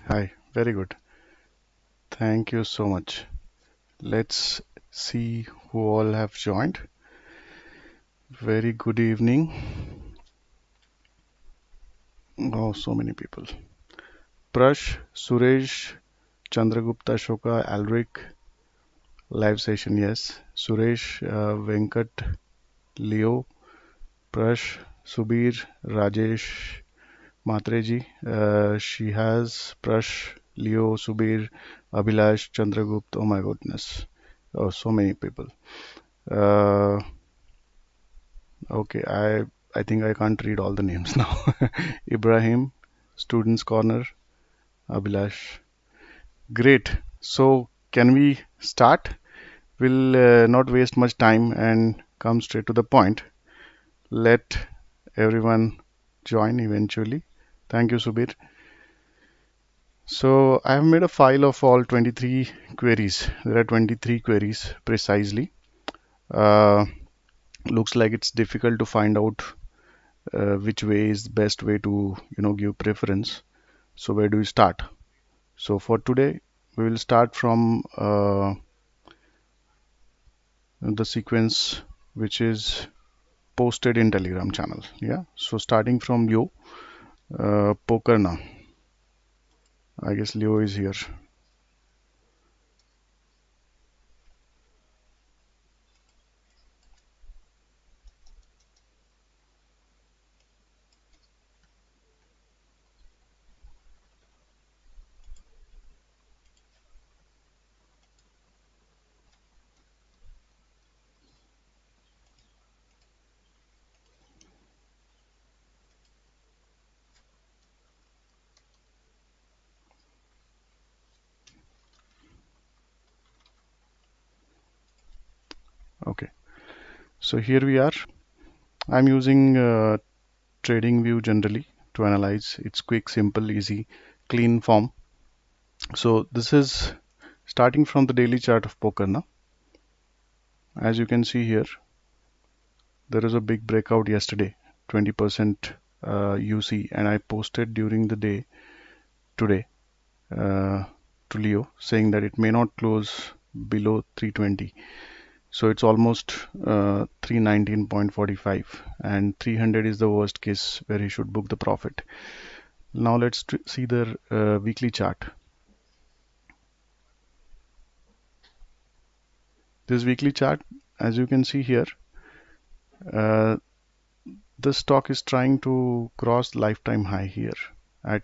Hi, very good. Thank you so much. Let's see who all have joined. Very good evening. Oh, so many people. Prash, Suresh, Chandragupta, Shoka, Alric, live session, yes. Suresh, Venkat, Leo, Prash, Subir, Rajesh, Matreji. She has Prash, Leo, Subir, Abhilash, Chandragupta. Oh my goodness. Oh, so many people. Uh, Okay, I think I can't read all the names now. Ibrahim, Students Corner, Abhilash. Great. So can we start? We'll not waste much time and come straight to the point. Let everyone join eventually. Thank you, Subir. So I have made a file of all 23 queries. There are 23 queries precisely. Uh, Looks like it's difficult to find out which way is the best way to give preference. So where do we start? So for today, we will start from the sequence which is posted in Telegram channel. Yeah. So starting from Leo, Pokerna. I guess Leo is here. Okay. So here we are. I'm using Trading View generally to analyze. It's quick, simple, easy, clean form. So this is starting from the daily chart of Pokerna. As you can see here, there is a big breakout yesterday, 20% UC, and I posted during the day today to Leo saying that it may not close below 320. So it's almost 319.45, and 300 is the worst case where he should book the profit. Now let's see the weekly chart. This weekly chart, as you can see here, uh, the stock is trying to cross lifetime high here at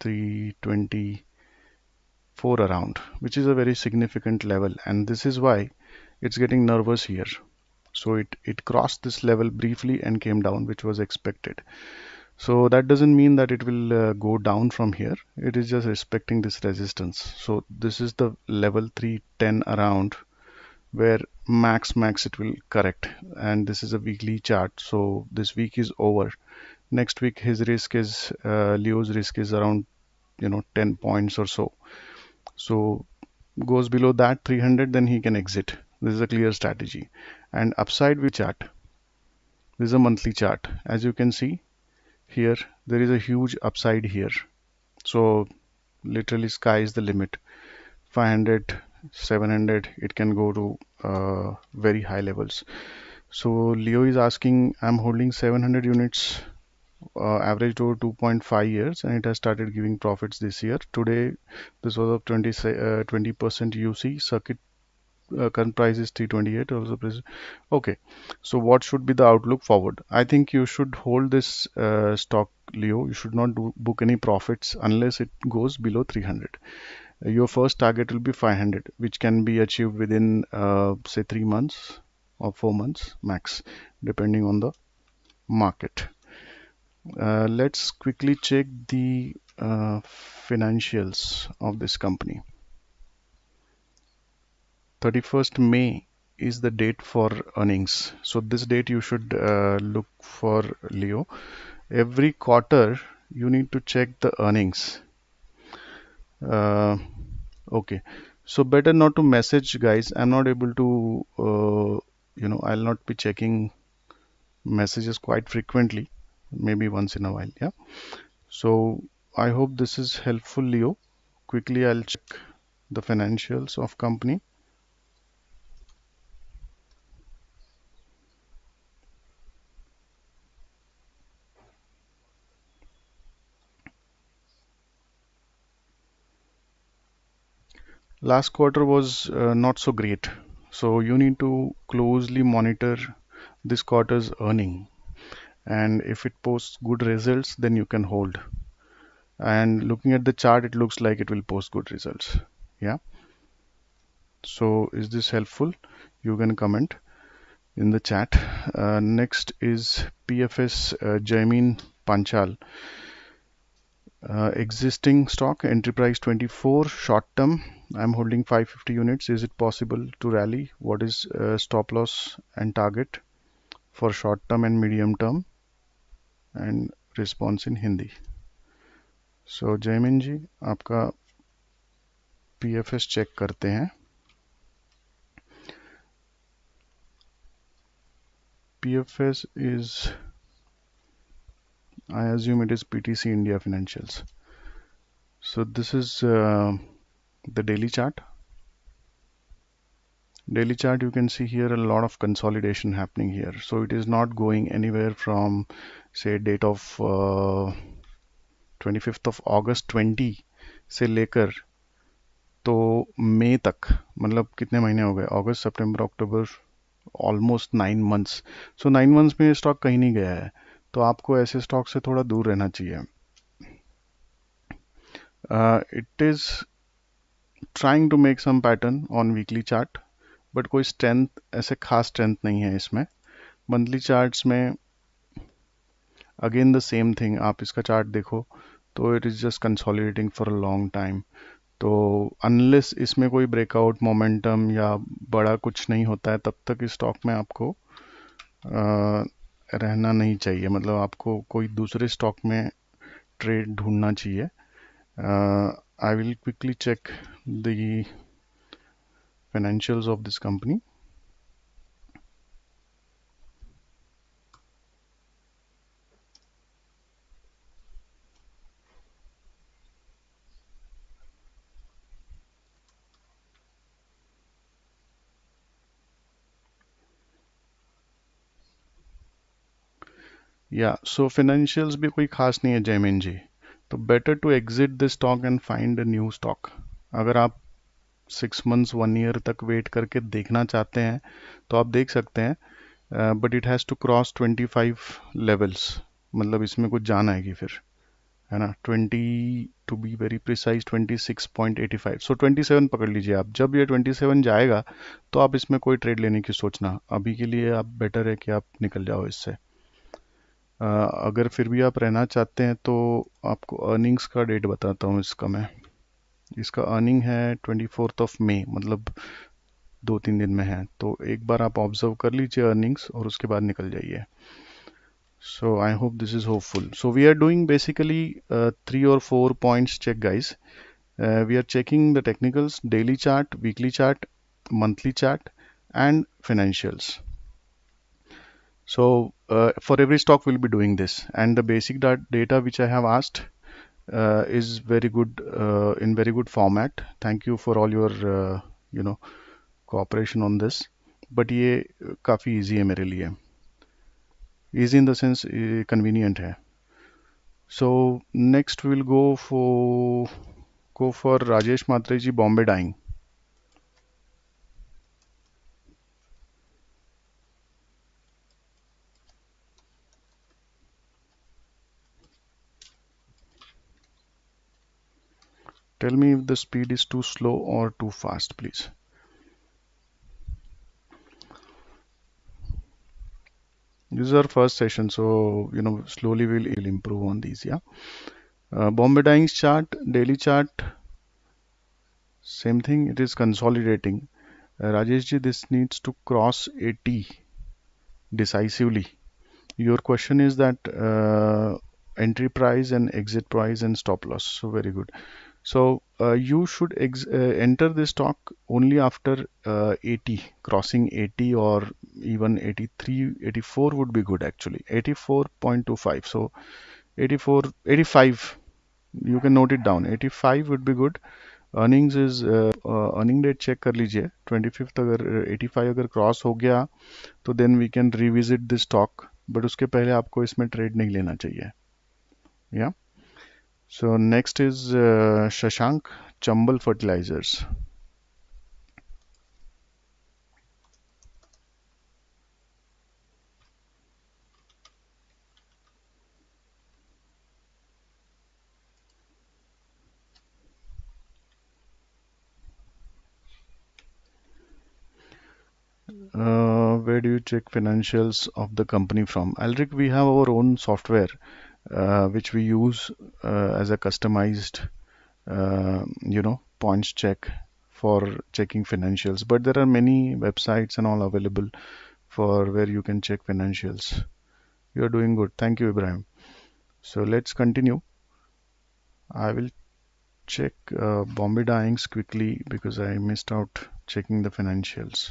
324 around, which is a very significant level, and this is why it's getting nervous here. So it crossed this level briefly and came down, which was expected. So that doesn't mean that it will go down from here. It is just respecting this resistance. So this is the level 310 around where max it will correct, and this is a weekly chart. So this week is over. Next week his risk is Leo's risk is around 10 points or so. So goes below that 300, then he can exit. This is a clear strategy. And upside we chart. This is a monthly chart. As you can see here, there is a huge upside here. So literally sky is the limit. 500, 700, it can go to very high levels. So Leo is asking, I'm holding 700 units, averaged over 2.5 years, and it has started giving profits this year. Today, this was up 20% UC. Circuit current price is 328. Also, okay. So what should be the outlook forward? I think you should hold this stock, Leo. You should not book any profits unless it goes below 300. Your first target will be 500, which can be achieved within say 3 months or 4 months max, depending on the market. Let's quickly check the financials of this company. 31st May is the date for earnings. So this date you should look for, Leo. Every quarter you need to check the earnings. Uh, okay. So better not to message, guys. I'm not able to, I'll not be checking messages quite frequently, maybe once in a while. Yeah. So I hope this is helpful, Leo. Quickly, I'll check the financials of company. Last quarter was not so great, so you need to closely monitor this quarter's earning. And if it posts good results, then you can hold. And looking at the chart, it looks like it will post good results. Yeah. So is this helpful? You can comment in the chat. Next is PFS Jaimin Panchal. Existing stock, Enterprise 24, short term. I'm holding 550 units. Is it possible to rally? What is stop loss and target for short term and medium term? And response in Hindi. So Jaymin जी आपका PFS check करते हैं. PFS is, I assume it is PTC India Financials. So this is the daily chart. Daily chart, you can see here a lot of consolidation happening here. So it is not going anywhere from, say, date of 25th of August 20 से लेकर तो मई तक, मतलब कितने महीने हो गए, अगस्त सितंबर अक्टूबर, almost 9 months. सो 9 months में ये स्टॉक कहीं नहीं गया है, तो आपको ऐसे स्टॉक से थोड़ा दूर रहना चाहिए. It is trying to make some pattern on weekly chart, but कोई स्ट्रेंथ, ऐसे खास स्ट्रेंथ नहीं है इसमें. मंथली चार्ट्स में अगेन द सेम थिंग. आप इसका चार्ट देखो तो it is just consolidating for a long time. तो अनलेस इसमें कोई ब्रेकआउट मोमेंटम या बड़ा कुछ नहीं होता है, तब तक इस स्टॉक में आपको रहना नहीं चाहिए. मतलब आपको कोई दूसरे स्टॉक में ट्रेड ढूंढना चाहिए. I will quickly check the financials of this company. Yeah, so financials भी कोई खास नहीं है जयमीन जी. तो better to exit this stock and find a new stock. अगर आप 6 months 1 year तक वेट करके देखना चाहते हैं तो आप देख सकते हैं, but it has to cross 25 levels. मतलब इसमें कुछ जान आएगी फिर, है ना. 20 to be very precise 26.85. So 27 पकड़ लीजिए आप. जब ये 27 जाएगा तो आप इसमें कोई ट्रेड लेने की सोचना. अभी के लिए आप बेटर है कि आप निकल जाओ इससे. अगर फिर भी आप रहना चाहते हैं तो आपको अर्निंग्स का डेट बताता हूँ इसका मैं. इसका अर्निंग है 24 मई, मतलब 2-3 दिन में है. तो एक बार आप ऑब्जर्व कर लीजिए अर्निंग्स और उसके बाद निकल जाइए. So I hope this is hopeful. So we are doing basically 3 or 4 points check, guys. We are checking the technicals, daily chart, weekly chart, monthly chart, and financials. So for every stock we'll be doing this, and the basic data which I have asked is very good, in very good format. Thank you for all your cooperation on this. But ये काफ़ी easy है मेरे लिए. Easy in the sense convenient है. So next we'll go for Rajesh Matre ji, Bombay Dyeing. Tell me if the speed is too slow or too fast, please. This is our first session, so slowly we'll improve on these. Yeah. Bombay Dyeing's chart, daily chart, same thing. It is consolidating. Rajesh ji, this needs to cross 80 decisively. Your question is that entry price and exit price and stop loss. So very good. So you should enter this stock only after 80, crossing 80 or even 83, 84 would be good actually. 84.25. So 84, 85. You can note it down. 85 would be good. Earnings is earning date check कर लीजिए 25th, अगर 85 अगर cross हो गया तो then we can revisit this stock, but उसके पहले आपको इसमें ट्रेड नहीं लेना चाहिए. या so next is Shashank, Chambal fertilisers. Where do you check financials of the company from? Alric, we have our own software which we use as a customized points check for checking financials, but there are many websites and all available for where you can check financials. You are doing good. Thank you, Ibrahim. So let's continue. I will check Bombay Dyings quickly because I missed out checking the financials.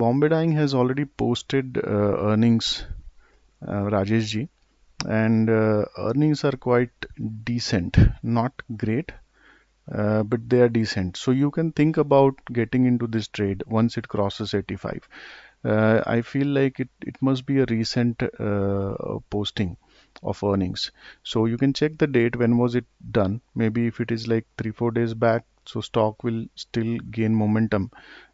Bombay Dyeing has already posted earnings, Rajesh ji, and earnings are quite decent, not great, but they are decent. So you can think about getting into this trade once it crosses 85. I feel like it must be a recent posting of earnings. So you can check the date, when was it done. Maybe if it is like 3-4 days back, so stock will still gain momentum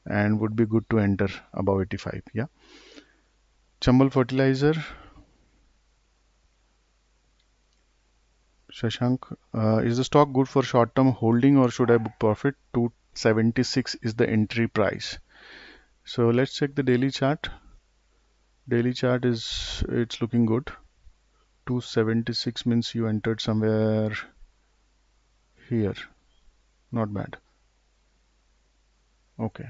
and would be good to enter above 85. Yeah. Chambal fertilizer, Shashank, is the stock good for short-term holding or should I book profit? 276 is the entry price. So let's check the daily chart. Daily chart is, it's looking good. 276 means you entered somewhere here. Not bad. Okay.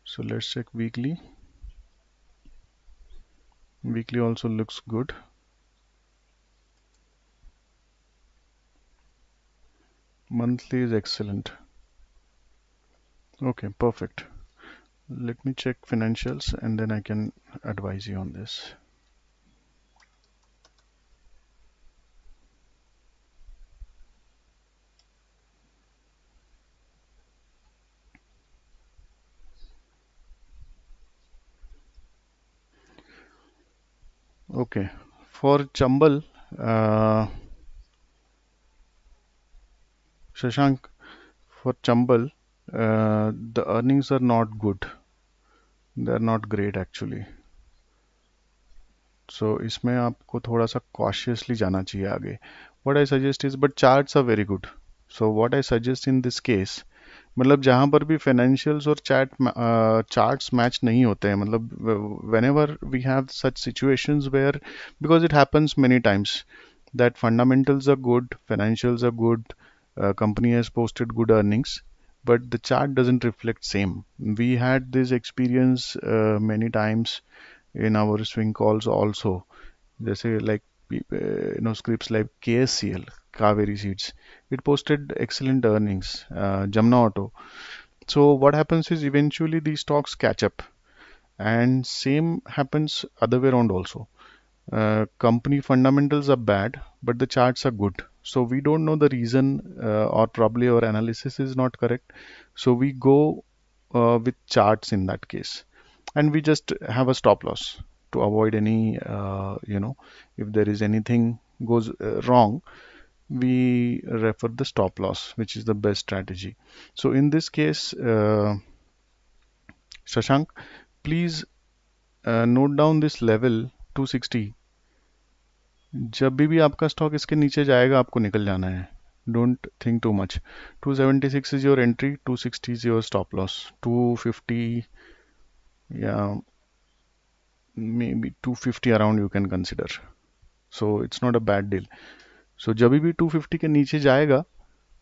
So let's check weekly. Weekly also looks good. Monthly is excellent. Okay, perfect. Let me check financials and then I can advise you on this. Okay, for Chambal, Shashank, for Chambal, the earnings are not good. They're not great actually. So इसमें आपको थोड़ा सा cautiously जाना चाहिए आगे. What I suggest is, but charts are very good. So what I suggest in this case, मतलब जहाँ पर भी financials और charts match नहीं होते हैं, मतलब whenever we have such situations where, because it happens many times that fundamentals are good, financials are good, company has posted good earnings, but the chart doesn't reflect same. We had this experience many times in our swing calls also. जैसे like scripts like KSCL, Kaveri Seeds, it posted excellent earnings. Jamna Auto. So what happens is eventually these stocks catch up, and same happens other way around also. Company fundamentals are bad, but the charts are good. So we don't know the reason, or probably our analysis is not correct. So we go with charts in that case, and we just have a stop loss to avoid any, if there is anything goes wrong, we refer the stop loss, which is the best strategy. So in this case, Shashank, please note down this level 260. जब भी आपका stock इसके नीचे जाएगा आपको निकल जाना है. Don't think too much. 276 is your entry, 260 is your stop loss. 250, yeah, maybe 250 around you can consider. So it's not a bad deal. So जब भी 250 के नीचे जाएगा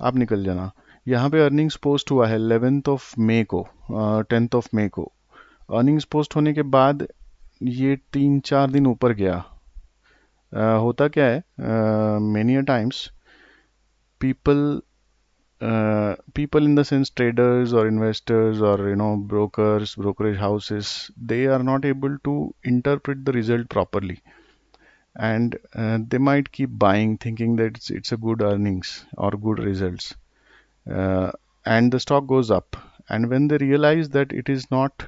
आप निकल जाना. यहाँ पे अर्निंग्स पोस्ट हुआ है 11th ऑफ मई को, 10th ऑफ मई को. अर्निंग्स पोस्ट होने के बाद ये 3-4 दिन ऊपर गया. होता क्या है, many a times people people in the sense traders or investors or brokers, brokerage houses, they are not able to interpret the result properly, and they might keep buying thinking that it's a good earnings or good results, uh, and the stock goes up, and when they realize that it is not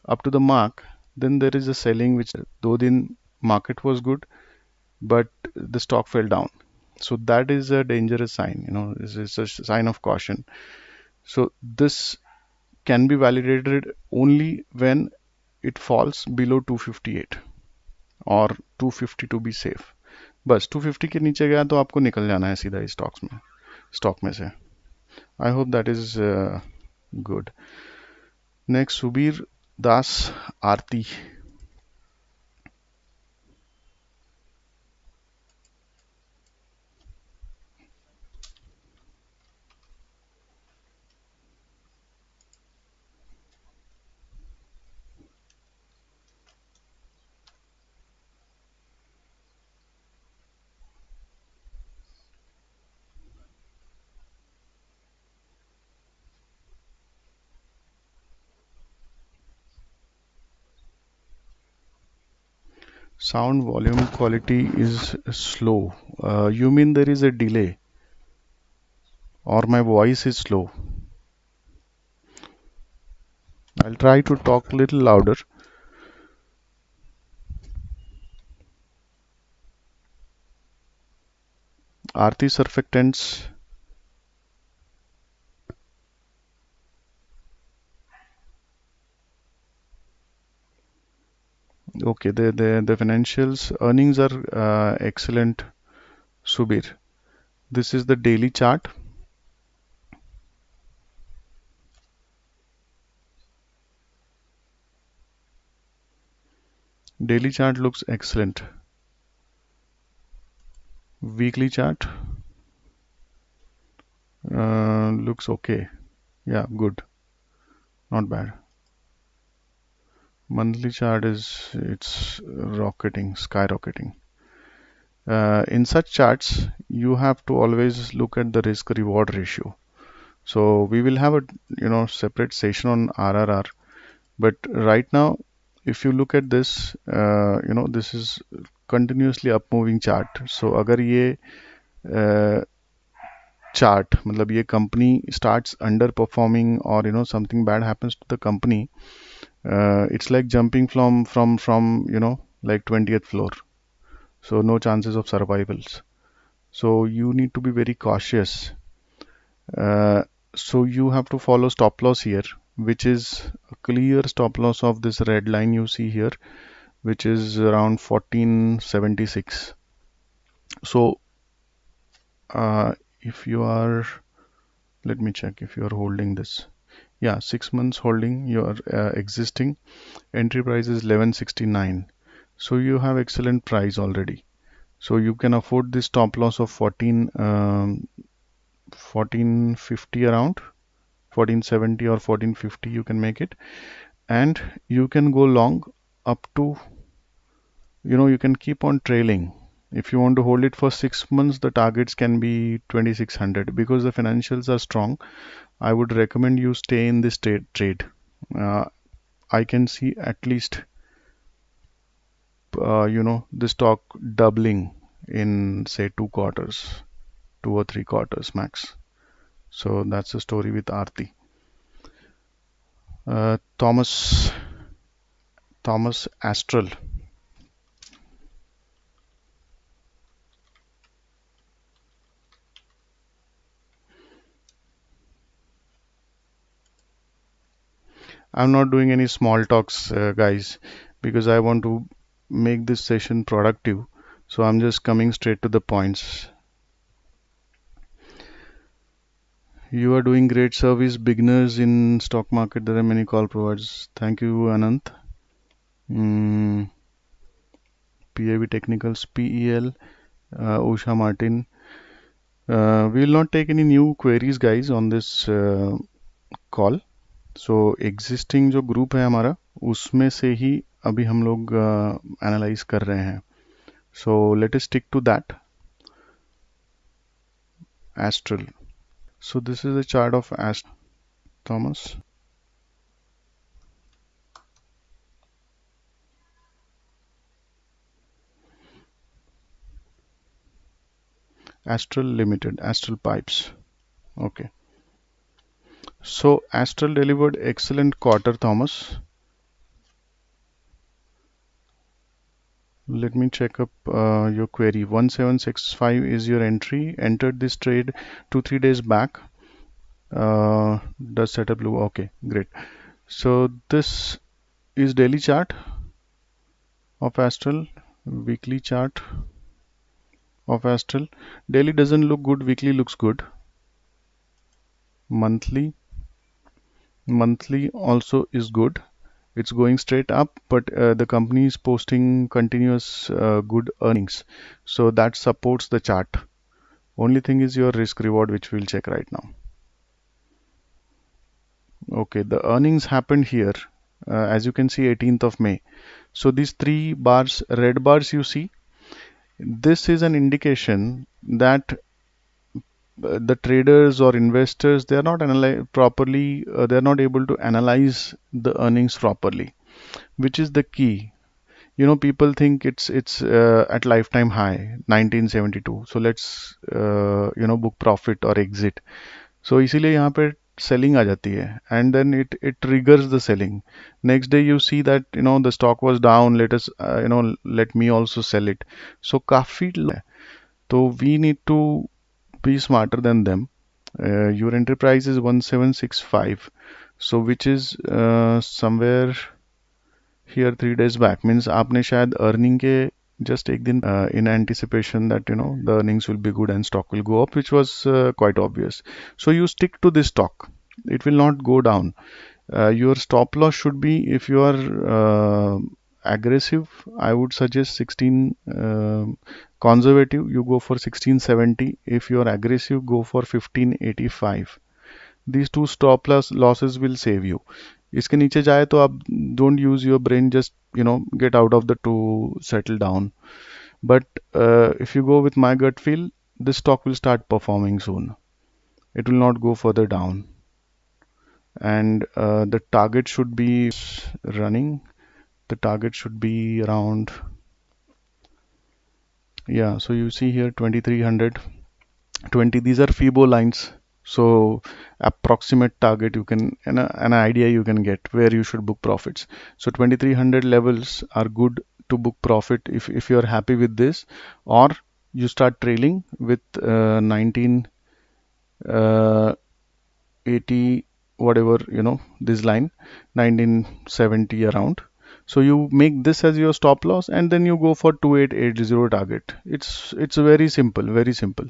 up to the mark, then there is a selling which though the market was good but the stock fell down. So that is a dangerous sign, it's a sign of caution. So this can be validated only when it falls below 258 or 250 to be safe. बस 250 के नीचे गया तो आपको निकल जाना है सीधा इस स्टॉक में से. I hope that is good. Next Subir Das Aarti. Sound volume quality is slow. You mean there is a delay or my voice is slow? I'll try to talk a little louder. Aarti surfactants. Okay, the financials earnings are excellent, Subir. This is the daily chart. Daily chart looks excellent. Weekly chart looks okay. Yeah, good. Not bad. Monthly chart it's rocketing, skyrocketing. In such charts, you have to always look at the risk reward ratio. So we will have a separate session on RRR. But right now, if you look at this, this is continuously up moving chart. So अगर ये chart मतलब ये company starts underperforming or something bad happens to the company, it's like jumping from like 20th floor. So no chances of survivals. So you need to be very cautious. So you have to follow stop loss here, which is a clear stop loss of this red line you see here, which is around 1476. So if you are, let me check if you are holding this. Yeah, 6 months holding, your existing entry price is 1169. So you have excellent price already. So you can afford this stop loss of 1450 around 1470 or 1450 you can make it, and you can go long up to you can keep on trailing. If you want to hold it for 6 months, the targets can be 2600. Because the financials are strong, I would recommend you stay in this trade. I can see at least the stock doubling in say 2 quarters, 2 or 3 quarters max. So that's the story with Aarti. Thomas Astral. I'm not doing any small talks, guys, because I want to make this session productive. So I'm just coming straight to the points. You are doing great service, beginners in stock market. There are many call providers. Thank you, Anant. PAB Technicals, PEL, Usha Martin. We will not take any new queries, guys, on this call. So existing जो group है हमारा, उसमें से ही अभी हम लोग analyse कर रहे हैं. So let us stick to that. Astral So this is a chart of Thomas. Astral Limited, Astral Pipes. Okay. So Astral delivered excellent quarter, Thomas. Let me check up your query. 1765 is your entry. Entered this trade 2-3 days back. Does setup blue? Okay, great. So this is daily chart of Astral, weekly chart of Astral. Daily doesn't look good, weekly looks good. Monthly also is good. It's going straight up, but the company is posting continuous good earnings. So that supports the chart. Only thing is your risk reward, which we'll check right now. Okay, the earnings happened here, as you can see, 18th of May. So these three bars, red bars you see, this is an indication that the traders or investors, they are not properly, they are not able to analyze the earnings properly, which is the key. You know, people think it's at lifetime high 1972, so let's book profit or exit. So इसीलिए यहाँ पे selling आ जाती है, and then it triggers the selling. Next day you see that the stock was down, let me also sell it. So काफी तो we need to be smarter than them. Your enterprise is 1765, so which is somewhere here 3 days back, means आपने शायद earning के just एक दिन in anticipation that the earnings will be good and stock will go up, which was quite obvious. So you stick to this stock. It will not go down. Your stop loss should be, if you are aggressive, I would suggest 16. Conservative, you go for 1670. If you are aggressive, go for 1585. These two stop losses will save you. इसके नीचे जाए तो आप don't use your brain, just get out of the two, settle down. But if you go with my gut feel, this stock will start performing soon. It will not go further down. And the target should be running. The target should be around, yeah, so you see here 2300, 20. These are FIBO lines. So approximate target you can, an idea you can get where you should book profits. So 2300 levels are good to book profit if you're happy with this, or you start trailing with 1980, whatever, this line 1970 around. So you make this as your stop loss, and then you go for 2880 target. It's very simple, very simple.